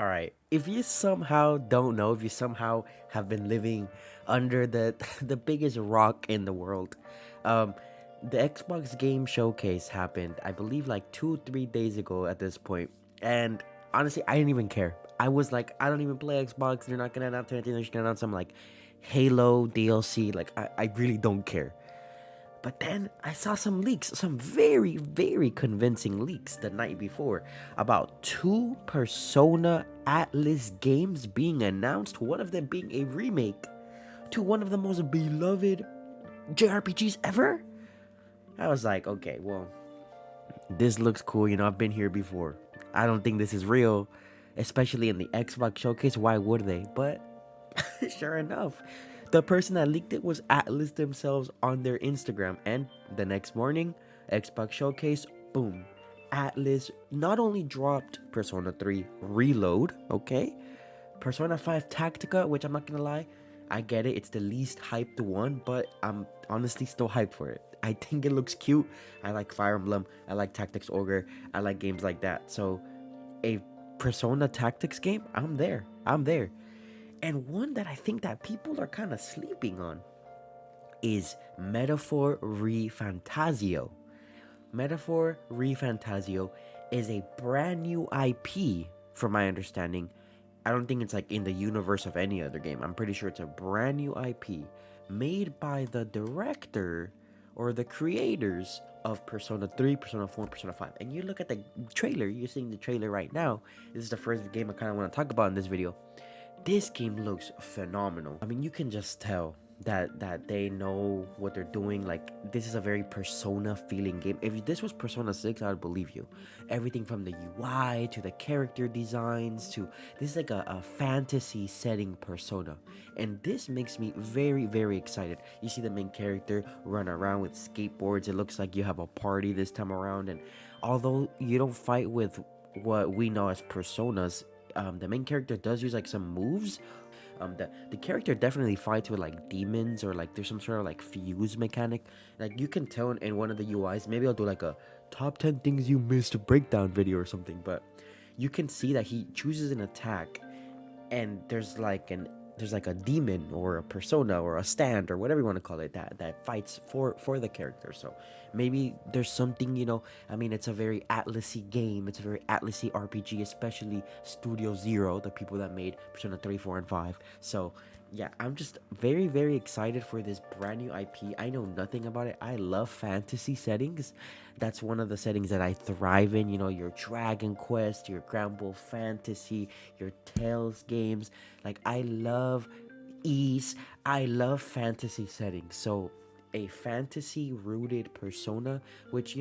All right. If you somehow don't know, if you somehow have been living under the the biggest rock in the world, um, the Xbox Game Showcase happened, I believe, like 2, 3 days ago at this point, and honestly, I didn't even care. I was like, I don't even play Xbox. They're not gonna announce anything. They're just gonna announce some like Halo DLC. Like, I really don't care. But then I saw some leaks, some very, very convincing leaks the night before about two Persona Atlus games being announced, one of them being a remake to one of the most beloved jrpgs ever. I was like, okay, well, this looks cool. I've been here before. I don't think this is real, especially in the Xbox showcase. Why would they? But sure enough, the person that leaked it was Atlus themselves on their Instagram. And the next morning, Xbox Showcase, boom. Atlus not only dropped Persona 3 Reload, okay? Persona 5 Tactica, which I'm not gonna lie, I get it, it's the least hyped one, but I'm honestly still hyped for it. I think it looks cute. I like Fire Emblem, I like Tactics Ogre, I like games like that. So, a Persona Tactics game, I'm there. I'm there. And one that I think that people are kind of sleeping on is Metaphor ReFantazio. Metaphor ReFantazio is a brand new IP, from my understanding. I don't think it's like in the universe of any other game. I'm pretty sure it's a brand new IP made by the director or the creators of Persona 3, Persona 4, Persona 5. And you look at the trailer, you're seeing the trailer right now. This is the first game I kind of want to talk about in this video. This game looks phenomenal. I mean, you can just tell that they know what they're doing. Like, this is a very Persona feeling game. If this was Persona 6, I would believe you. Everything from the UI to the character designs to this is like a fantasy setting Persona. And this makes me very, very excited. You see the main character run around with skateboards. It looks like you have a party this time around. And although you don't fight with what we know as personas, the main character does use like some moves. The character definitely fights with like demons, or like there's some sort of like fuse mechanic. Like, you can tell in one of the UIs. Maybe I'll do like a top 10 things you missed breakdown video or something. But you can see that he chooses an attack, and there's like a demon or a persona or a stand or whatever you want to call it that fights for the character. So maybe there's something, I mean, it's a very Atlasy game, it's a very Atlasy RPG, especially Studio Zero, the people that made Persona 3, 4, and 5. So yeah, I'm just very, very excited for this brand new IP. I know nothing about it. I love fantasy settings. That's one of the settings that I thrive in. Your Dragon Quest, your Grand Blue Fantasy, your Tales games. Like, I love ease. I love fantasy settings. So a fantasy rooted Persona, which,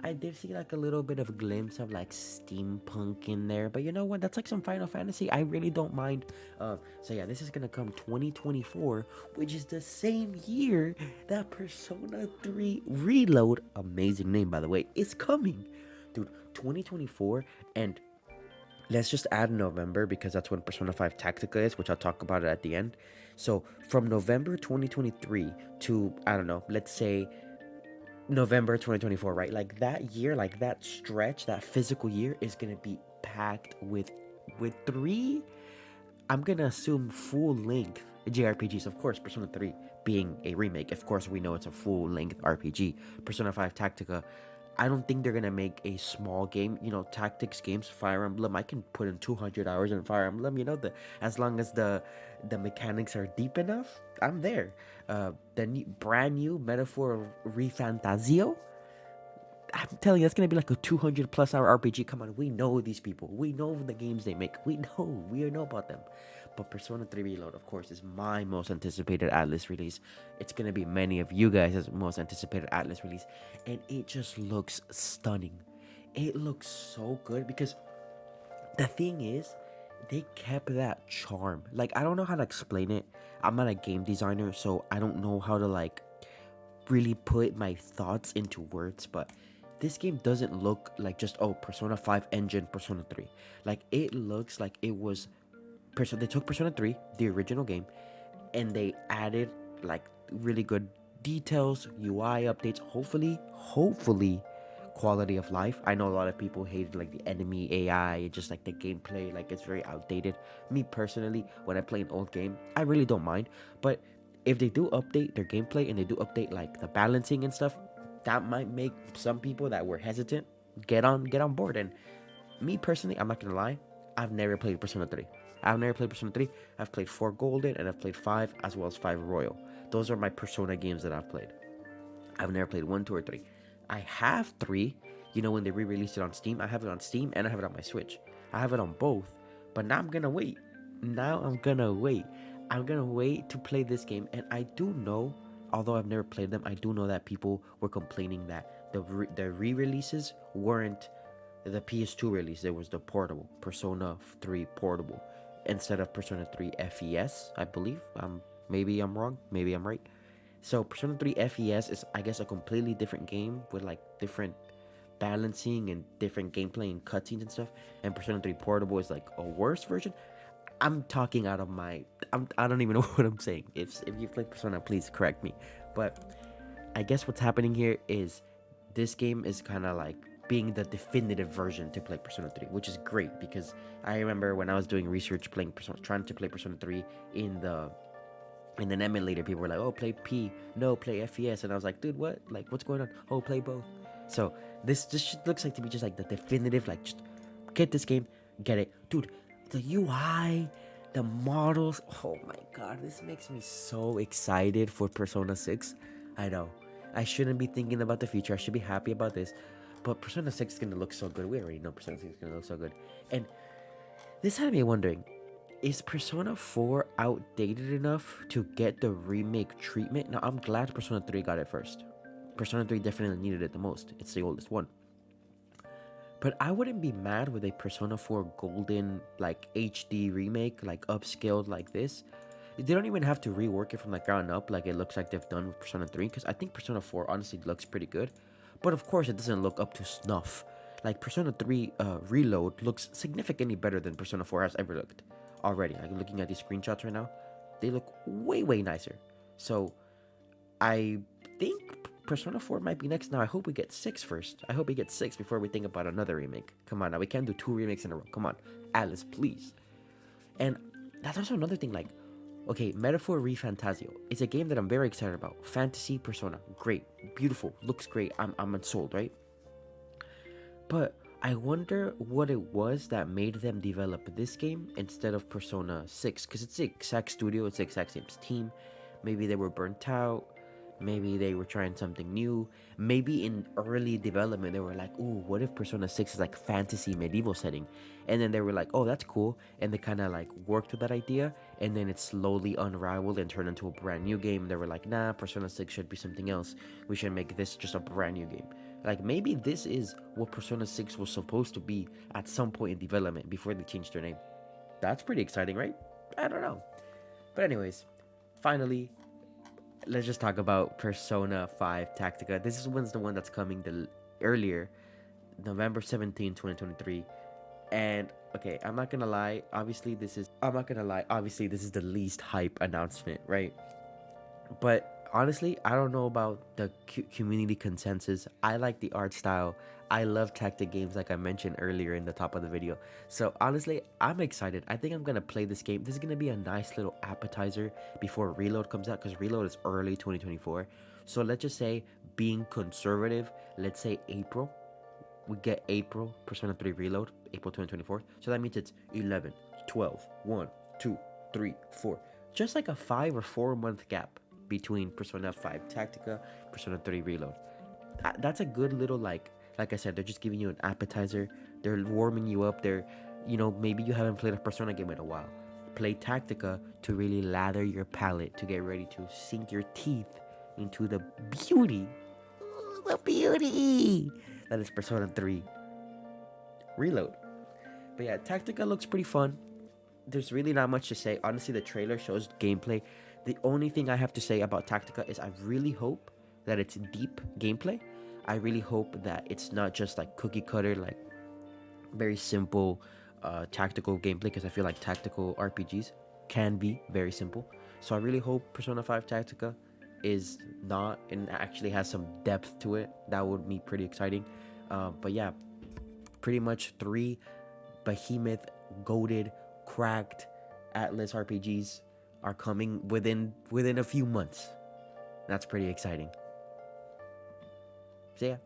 I did see like a little bit of a glimpse of like steampunk in there, but you know what, that's like some Final Fantasy. I really don't mind. So yeah, this is gonna come 2024, which is the same year that Persona 3 Reload, amazing name by the way, is coming. Dude, 2024. And let's just add November, because that's when Persona 5 Tactica is, which I'll talk about it at the end. So from November 2023 to, I don't know, let's say November 2024, right? Like, that year, like that stretch, that physical year is gonna be packed with three, I'm gonna assume, full length JRPGs. Of course, Persona 3 being a remake, of course we know it's a full length RPG. Persona 5 Tactica, I don't think they're gonna make a small game. Tactics games, Fire Emblem, I can put in 200 hours in Fire Emblem. As long as the mechanics are deep enough, I'm there. Brand new Metaphor ReFantazio, I'm telling you, that's gonna be like a 200 plus hour RPG. Come on, we know these people. We know the games they make. We know about them. But Persona 3 Reload, of course, is my most anticipated Atlas release. It's gonna be many of you guys' most anticipated Atlas release, and it just looks stunning. It looks so good, because the thing is, they kept that charm. Like, I don't know how to explain it. I'm not a game designer, so I don't know how to like really put my thoughts into words, but this game doesn't look like just, oh, Persona 5 engine Persona 3. Like, it looks like it was they took Persona 3, the original game, and they added like really good details, UI updates, hopefully quality of life. I know a lot of people hated like the enemy AI, just like the gameplay, like it's very outdated. Me personally, when I play an old game, I really don't mind. But if they do update their gameplay and they do update like the balancing and stuff, that might make some people that were hesitant get on board. And me personally, I'm not gonna lie, I've never played Persona 3. I've never played Persona 3. I've played 4 Golden and I've played 5 as well as 5 Royal. Those are my Persona games that I've played. I've never played 1, 2, or 3. I have 3. You know, when they re-released it on Steam, I have it on Steam and I have it on my Switch. I have it on both, but now I'm gonna wait. I'm gonna wait to play this game, and I do know, although I've never played them, I do know that people were complaining that the re-releases weren't the PS2 release. There was the portable Persona 3 portable instead of Persona 3 FES, I believe. Maybe I'm wrong, maybe I'm right. So Persona 3 FES is, I guess, a completely different game with like different balancing and different gameplay and cutscenes and stuff. And Persona 3 Portable is like a worse version. I'm talking out of my, I don't even know what I'm saying. If you played Persona, please correct me. But I guess what's happening here is this game is kind of like being the definitive version to play Persona 3, which is great because I remember when I was doing research playing Persona, trying to play Persona 3 in an emulator, people were like, oh, play P, no, play FES. And I was like, dude, what? Like, what's going on? Oh, play both. So this looks like to be just like the definitive, like, just get this game, get it. Dude, the UI, the models, oh my god, this makes me so excited for Persona 6. I know. I shouldn't be thinking about the future. I should be happy about this. But Persona 6 is going to look so good. We already know Persona 6 is going to look so good. And this had me wondering, is Persona 4 outdated enough to get the remake treatment? Now, I'm glad Persona 3 got it first. Persona 3 definitely needed it the most. It's the oldest one. But I wouldn't be mad with a Persona 4 Golden, like, HD remake, like, upscaled like this. They don't even have to rework it from the ground up like it looks like they've done with Persona 3, because I think Persona 4 honestly looks pretty good. But of course, it doesn't look up to snuff. Like, Persona 3 Reload looks significantly better than Persona 4 has ever looked already. Like, looking at these screenshots right now, they look way nicer. So I think Persona 4 might be next. Now I hope we get 6 first. I hope we get 6 before we think about another remake. Come on, now we can't do 2 remakes in a row. Come on, Atlus, please. And that's also another thing, like, okay, Metaphor ReFantazio. It's a game that I'm very excited about. Fantasy Persona, great, beautiful, looks great. I'm unsold, right? But I wonder what it was that made them develop this game instead of Persona 6, because it's the exact studio, it's the exact same team. Maybe they were burnt out. Maybe they were trying something new. Maybe in early development, they were like, ooh, what if Persona 6 is like fantasy medieval setting? And then they were like, oh, that's cool. And they kind of like worked with that idea. And then it slowly unraveled and turned into a brand new game. They were like, nah, Persona 6 should be something else. We should make this just a brand new game. Like, maybe this is what Persona 6 was supposed to be at some point in development before they changed their name. That's pretty exciting, right? I don't know. But anyways, finally, let's just talk about Persona 5 Tactica. This is the one that's coming the earlier, November 17, 2023. And okay, I'm not gonna lie, obviously this is the least hype announcement, right? But honestly, I don't know about the community consensus. I like the art style. I love tactic games, like I mentioned earlier in the top of the video. So honestly, I'm excited. I think I'm gonna play this game. This is gonna be a nice little appetizer before Reload comes out, because Reload is early 2024. So let's just say, being conservative, let's say April. We get April Persona 3 Reload, April 2024. So that means it's 11, 12, 1, 2, 3, 4. Just like a 5 or 4 month gap between Persona 5 Tactica, Persona 3 Reload. That's a good little, like I said, they're just giving you an appetizer. They're warming you up. Maybe you haven't played a Persona game in a while. Play Tactica to really lather your palate, to get ready to sink your teeth into the beauty that is Persona 3 Reload. But yeah, Tactica looks pretty fun. There's really not much to say. Honestly, the trailer shows gameplay. The only thing I have to say about Tactica is I really hope that it's deep gameplay. I really hope that it's not just like cookie cutter, like very simple tactical gameplay, because I feel like tactical RPGs can be very simple. So I really hope Persona 5 Tactica is not, and actually has some depth to it. That would be pretty exciting. But yeah, pretty much three behemoth, goated, cracked Atlus RPGs are coming within a few months. That's pretty exciting. So yeah.